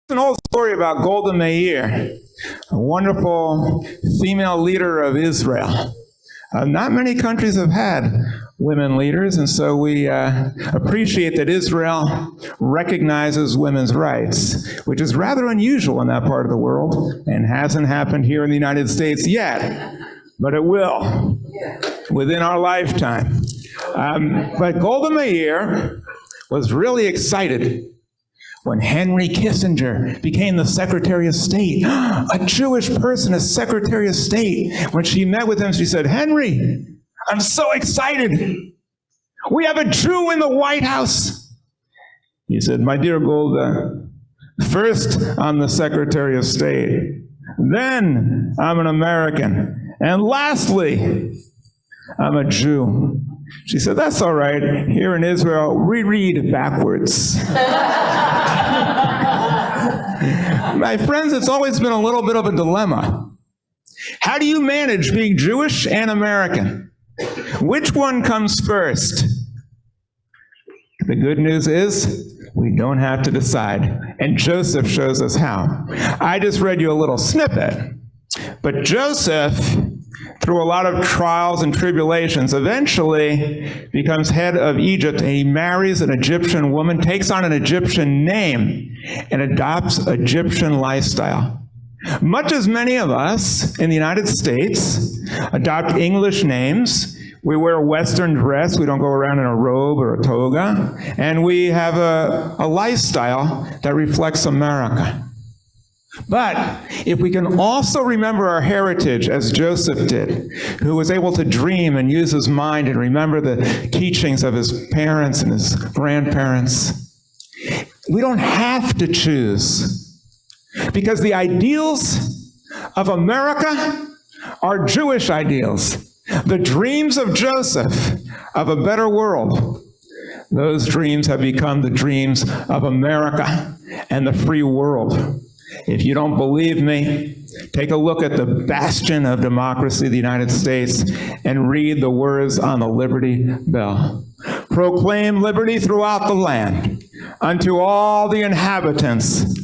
An old story about Golda Meir, a wonderful female leader of Israel. Not many countries have had women leaders, and so we appreciate that Israel recognizes women's rights, which is rather unusual in that part of the world and hasn't happened here in the United States yet, but it will within our lifetime. But Golda Meir was really excited when Henry Kissinger became the Secretary of State. A Jewish person as Secretary of State. When she met with him, she said, "Henry, I'm so excited. We have a Jew in the White House." He said, "My dear Golda, first I'm the Secretary of State, then I'm an American, and lastly, I'm a Jew." She said, "That's all right. Here in Israel, we read backwards." My friends, it's always been a little bit of a dilemma. How do you manage being Jewish and American? Which one comes first? The good news is we don't have to decide, and Joseph shows us how. I just read you a little snippet, but Joseph, through a lot of trials and tribulations, eventually becomes head of Egypt, and he marries an Egyptian woman, takes on an Egyptian name, and adopts Egyptian lifestyle. Much as many of us in the United States adopt English names, we wear a Western dress, we don't go around in a robe or a toga, and we have a lifestyle that reflects America. But if we can also remember our heritage, as Joseph did, who was able to dream and use his mind and remember the teachings of his parents and his grandparents, we don't have to choose. Because the ideals of America are Jewish ideals. The dreams of Joseph of a better world, those dreams have become the dreams of America and the free world. If you don't believe me, take a look at the bastion of democracy, the United States, and read the words on the Liberty Bell. "Proclaim liberty throughout the land unto all the inhabitants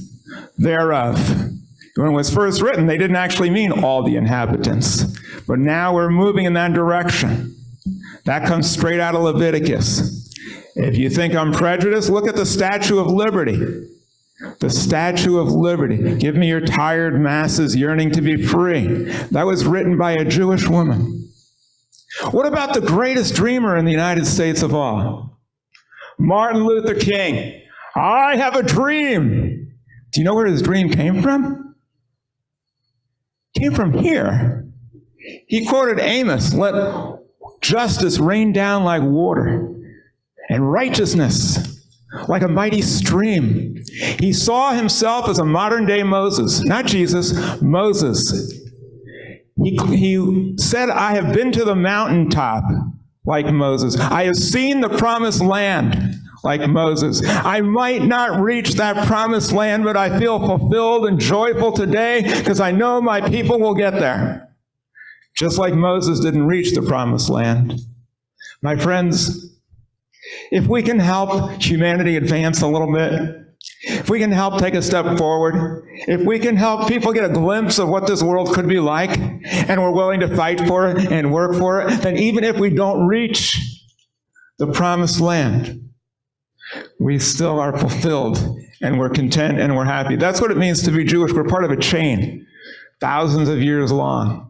thereof." When it was first written, they didn't actually mean all the inhabitants. But now we're moving in that direction. That comes straight out of Leviticus. If you think I'm prejudiced, look at the Statue of Liberty. The Statue of Liberty. "Give me your tired masses yearning to be free." That was written by a Jewish woman. What about the greatest dreamer in the United States of all? Martin Luther King. "I have a dream." Do you know where his dream came from? It came from here. He quoted Amos, "Let justice rain down like water, and righteousness like a mighty stream." He saw himself as a modern-day Moses, not Jesus, Moses. He said, "I have been to the mountaintop like Moses. I have seen the promised land like Moses. I might not reach that promised land, but I feel fulfilled and joyful today because I know my people will get there." Just like Moses didn't reach the promised land. My friends, if we can help humanity advance a little bit, if we can help take a step forward, if we can help people get a glimpse of what this world could be like, and we're willing to fight for it and work for it, then even if we don't reach the promised land, we still are fulfilled, and we're content, and we're happy. That's what it means to be Jewish. We're part of a chain, thousands of years long,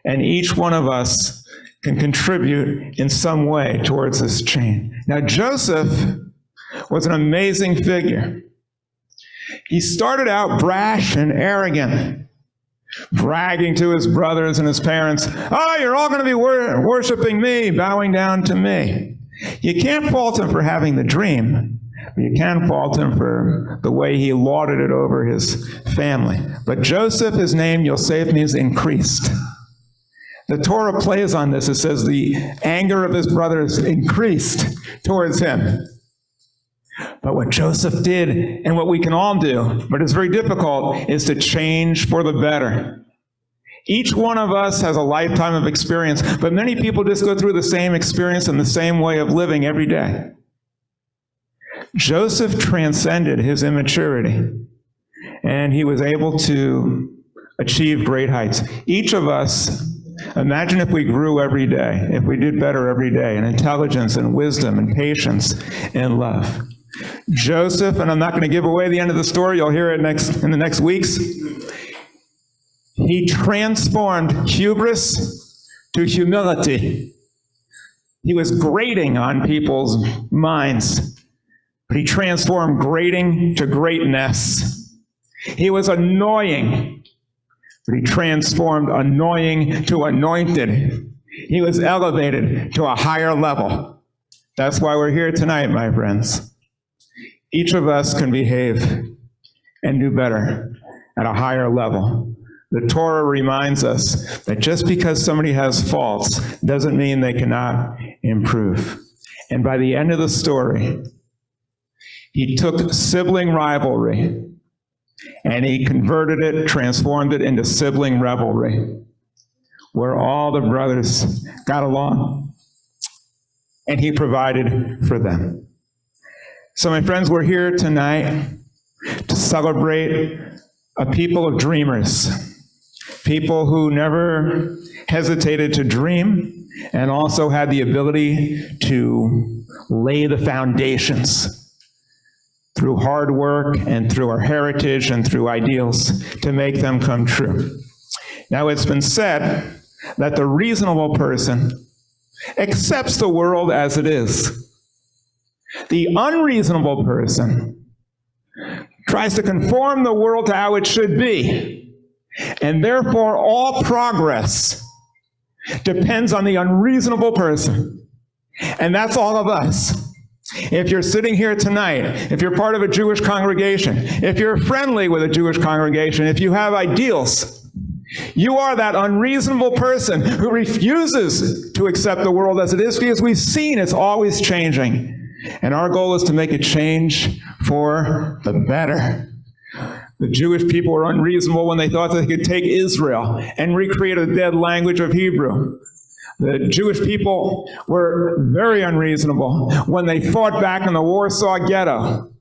and each one of us can contribute in some way towards this chain. Now, Joseph was an amazing figure. He started out brash and arrogant, bragging to his brothers and his parents, "Oh, you're all going to be worshiping me, bowing down to me." You can't fault him for having the dream, but you can fault him for the way he lauded it over his family. But Joseph, his name, you'll say it means increased. The Torah plays on this. It says the anger of his brothers increased towards him. But what Joseph did, and what we can all do, but it's very difficult, is to change for the better. Each one of us has a lifetime of experience, but many people just go through the same experience and the same way of living every day. Joseph transcended his immaturity, and he was able to achieve great heights. Each of us, imagine if we grew every day, if we did better every day in intelligence and wisdom and patience and love. Joseph, and I'm not going to give away the end of the story, you'll hear it in the next weeks, he transformed hubris to humility. He was grating on people's minds, but he transformed grating to greatness. He was annoying, but he transformed annoying to anointed. He was elevated to a higher level. That's why we're here tonight, my friends. Each of us can behave and do better at a higher level. The Torah reminds us that just because somebody has faults doesn't mean they cannot improve. And by the end of the story, he took sibling rivalry and he converted it, transformed it into sibling revelry, where all the brothers got along and he provided for them. So my friends, we're here tonight to celebrate a people of dreamers, people who never hesitated to dream and also had the ability to lay the foundations through hard work and through our heritage and through ideals to make them come true. Now, it's been said that the reasonable person accepts the world as it is. The unreasonable person tries to conform the world to how it should be, and therefore all progress depends on the unreasonable person. And that's all of us. If you're sitting here tonight, if you're part of a Jewish congregation, if you're friendly with a Jewish congregation, if you have ideals, you are that unreasonable person who refuses to accept the world as it is, because we've seen it's always changing. And our goal is to make it change for the better. The Jewish people were unreasonable when they thought they could take Israel and recreate a dead language of Hebrew. The Jewish people were very unreasonable when they fought back in the Warsaw Ghetto.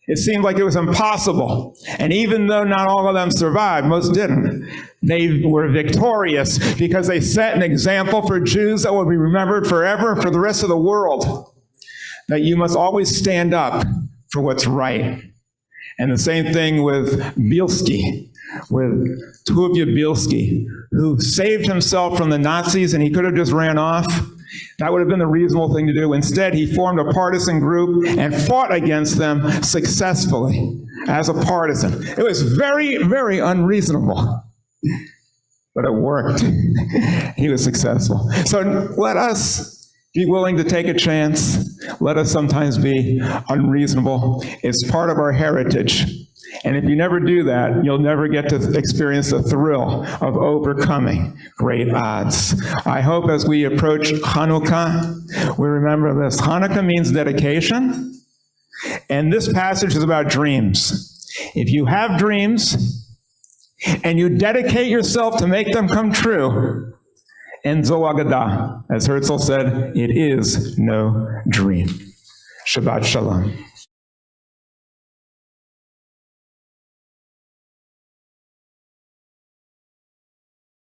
It seemed like it was impossible. And even though not all of them survived, most didn't, they were victorious because they set an example for Jews that will be remembered forever and for the rest of the world, that you must always stand up for what's right. And the same thing with Bielski, with Tuvia Bielski, who saved himself from the Nazis, and he could have just ran off. That would have been the reasonable thing to do. Instead, he formed a partisan group and fought against them successfully as a partisan. It was very, very unreasonable, but it worked. He was successful. So let us be willing to take a chance. Let us sometimes be unreasonable. It's part of our heritage. And if you never do that, you'll never get to experience the thrill of overcoming great odds. I hope as we approach Chanukah, we remember this. Chanukah means dedication, and this passage is about dreams. If you have dreams and you dedicate yourself to make them come true, and zo agada, as Herzl said, it is no dream. Shabbat shalom.